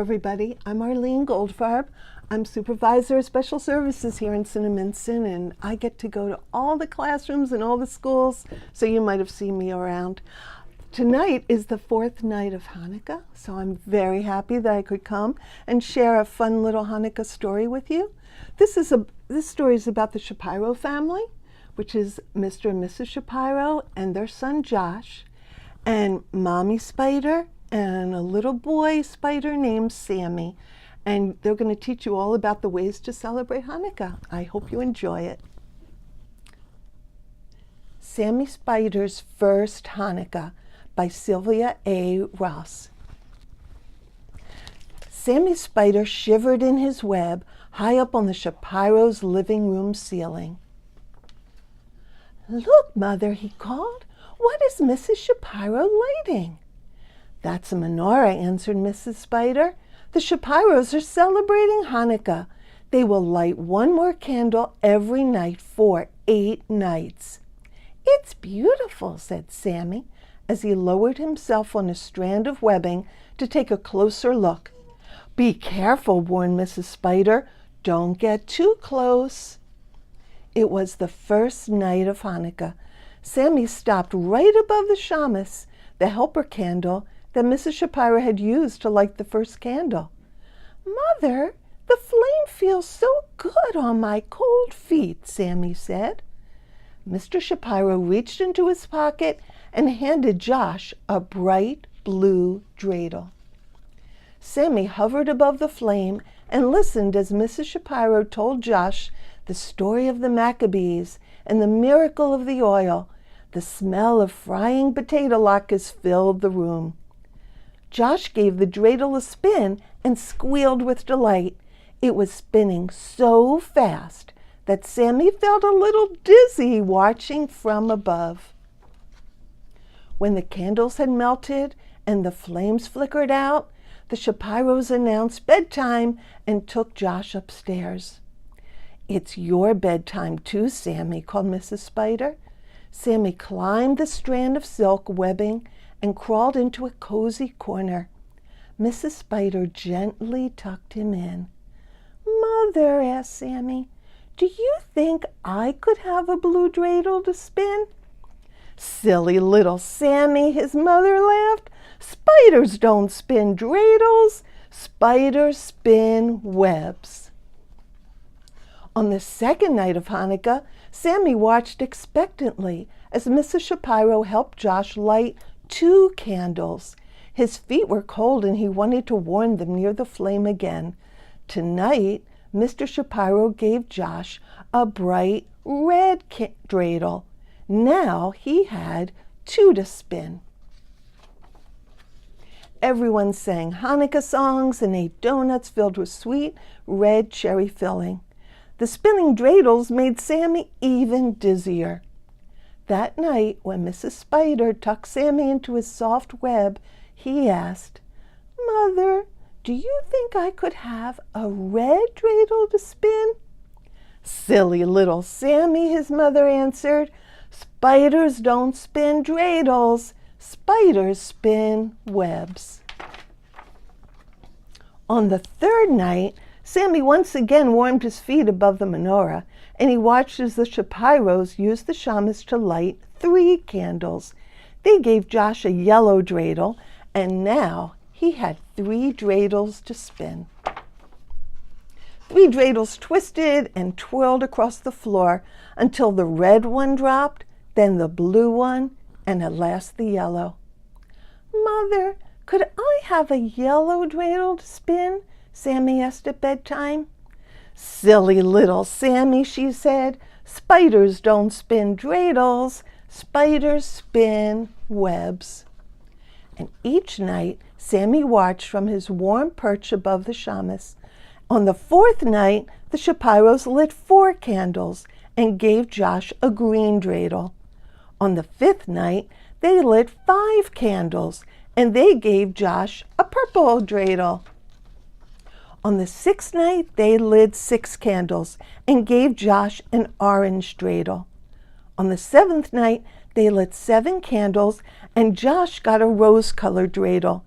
everybody. I'm Arlene Goldfarb. I'm Supervisor of Special Services here in Cinnaminson, and I get to go to all the classrooms and all the schools, so you might have seen me around. Tonight is the fourth night of Hanukkah, so I'm very happy that I could come and share a fun little Hanukkah story with you. This story is about the Shapiro family, which is Mr. and Mrs. Shapiro and their son Josh, and Mommy Spider, and a little boy spider named Sammy. And they're going to teach you all about the ways to celebrate Hanukkah. I hope you enjoy it. Sammy Spider's First Hanukkah by Sylvia A. Ross. Sammy Spider shivered in his web high up on the Shapiro's living room ceiling. "Look, Mother," he called. "What is Mrs. Shapiro lighting?" "That's a menorah," answered Mrs. Spider. "The Shapiros are celebrating Hanukkah. They will light one more candle every night for 8 nights. "It's beautiful," said Sammy, as he lowered himself on a strand of webbing to take a closer look. "Be careful," warned Mrs. Spider. "Don't get too close." It was the first night of Hanukkah. Sammy stopped right above the shamus, the helper candle that Mrs. Shapiro had used to light the first candle. "Mother, the flame feels so good on my cold feet," Sammy said. Mr. Shapiro reached into his pocket and handed Josh a bright blue dreidel. Sammy hovered above the flame and listened as Mrs. Shapiro told Josh the story of the Maccabees and the miracle of the oil. The smell of frying potato latkes filled the room. Josh gave the dreidel a spin and squealed with delight. It was spinning so fast that Sammy felt a little dizzy watching from above. When the candles had melted and the flames flickered out, the Shapiros announced bedtime and took Josh upstairs. "It's your bedtime too, Sammy," called Mrs. Spider. Sammy climbed the strand of silk webbing and crawled into a cozy corner. Mrs. Spider gently tucked him in. "Mother," asked Sammy, "do you think I could have a blue dreidel to spin?" "Silly little Sammy," his mother laughed. "Spiders don't spin dreidels. Spiders spin webs." On the second night of Hanukkah, Sammy watched expectantly as Mrs. Shapiro helped Josh light 2 candles. His feet were cold and he wanted to warm them near the flame again. Tonight, Mr. Shapiro gave Josh a bright red dreidel. Now he had 2 to spin. Everyone sang Hanukkah songs and ate donuts filled with sweet red cherry filling. The spinning dreidels made Sammy even dizzier. That night, when Mrs. Spider tucked Sammy into his soft web, he asked, "Mother, do you think I could have a red dreidel to spin?" "Silly little Sammy," his mother answered. "Spiders don't spin dreidels. Spiders spin webs." On the third night, Sammy once again warmed his feet above the menorah, and he watched as the Shapiros used the shamus to light 3 candles. They gave Josh a yellow dreidel, and now he had 3 dreidels to spin. 3 dreidels twisted and twirled across the floor until the red one dropped, then the blue one, and at last the yellow. "Mother, could I have a yellow dreidel to spin?" Sammy asked at bedtime. "Silly little Sammy," she said. "Spiders don't spin dreidels. Spiders spin webs." And each night, Sammy watched from his warm perch above the shamus. On the 4th night, the Shapiros lit 4 candles and gave Josh a green dreidel. On the 5th night, they lit 5 candles and they gave Josh a purple dreidel. On the 6th night, they lit 6 candles and gave Josh an orange dreidel. On the 7th night, they lit 7 candles and Josh got a rose-colored dreidel.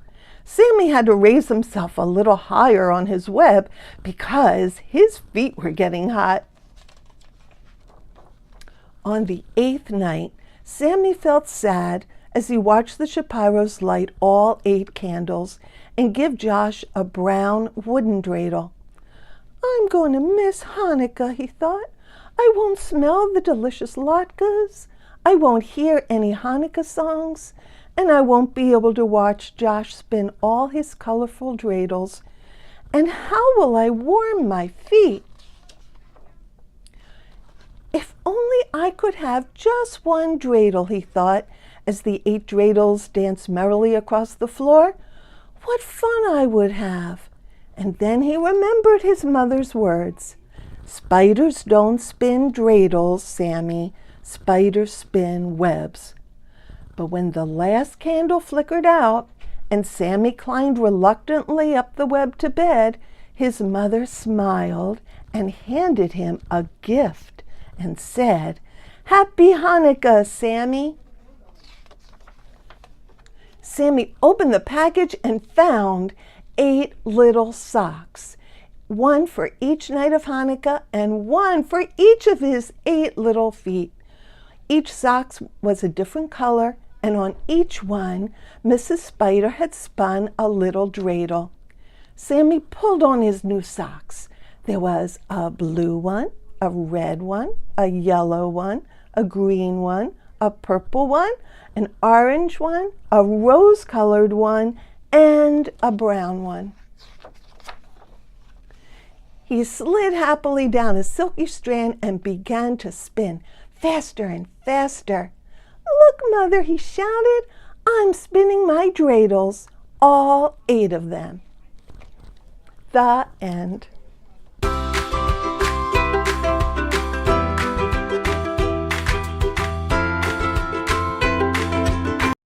Sammy had to raise himself a little higher on his web because his feet were getting hot. On the 8th night, Sammy felt sad as he watched the Shapiros light all 8 candles and give Josh a brown wooden dreidel. I'm going to miss Hanukkah, he thought. I won't smell the delicious latkes. I won't hear any Hanukkah songs, and I won't be able to watch Josh spin all his colorful dreidels. And how will I warm my feet? If only I could have just one dreidel, he thought, as the 8 dreidels danced merrily across the floor. What fun I would have! And then he remembered his mother's words. Spiders don't spin dreidels, Sammy. Spiders spin webs. But when the last candle flickered out and Sammy climbed reluctantly up the web to bed, his mother smiled and handed him a gift and said, Happy Hanukkah, Sammy. Sammy opened the package and found 8 little socks, 1 for each night of Hanukkah and 1 for each of his 8 little feet. Each sock was a different color, and on each one, Mrs. Spider had spun a little dreidel. Sammy pulled on his new socks. There was a blue one, a red one, a yellow one, a green one, a purple one, an orange one, a rose-colored one, and a brown one. He slid happily down a silky strand and began to spin faster and faster. Look, Mother, he shouted, I'm spinning my dreidels, all 8 of them. The end.